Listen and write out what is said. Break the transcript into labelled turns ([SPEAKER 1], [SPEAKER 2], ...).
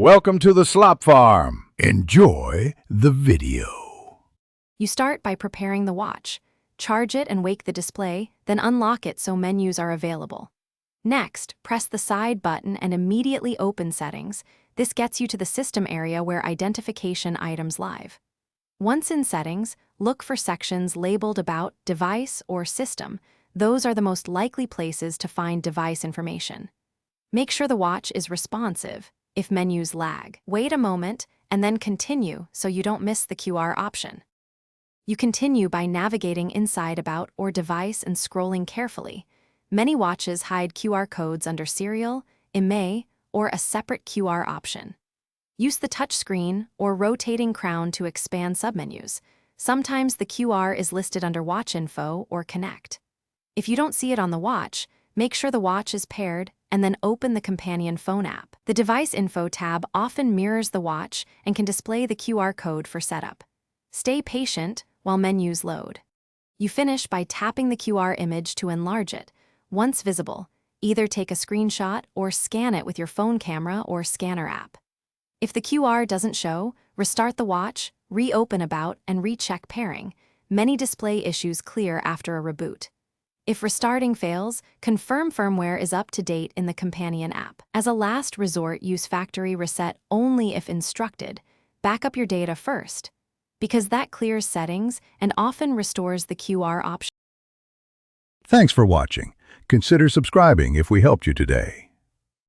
[SPEAKER 1] Welcome to the Slop Farm. Enjoy the video.
[SPEAKER 2] You start by preparing the watch. Charge it and wake the display, then unlock it so menus are available. Next, press the side button and immediately open Settings. This gets you to the System area where identification items live. Once in Settings, look for sections labeled About, Device, or System. Those are the most likely places to find device information. Make sure the watch is responsive. If menus lag, wait a moment and then continue so you don't miss the QR option. You continue by navigating inside About or Device and scrolling carefully. Many watches hide QR codes under Serial, IMEI, or a separate QR option. Use the touchscreen or rotating crown to expand submenus. Sometimes the QR is listed under Watch Info or Connect. If you don't see it on the watch, make sure the watch is paired and then open the companion phone app. The Device Info tab often mirrors the watch and can display the QR code for setup. Stay patient while menus load. You finish by tapping the QR image to enlarge it. Once visible, either take a screenshot or scan it with your phone camera or scanner app. If the QR doesn't show, restart the watch, reopen About, and recheck pairing. Many display issues clear after a reboot. If restarting fails, confirm firmware is up to date in the companion app. As a last resort, use factory reset only if instructed. Backup your data first, because that clears settings and often restores the QR option.
[SPEAKER 1] Thanks for watching. Consider subscribing if we helped you today.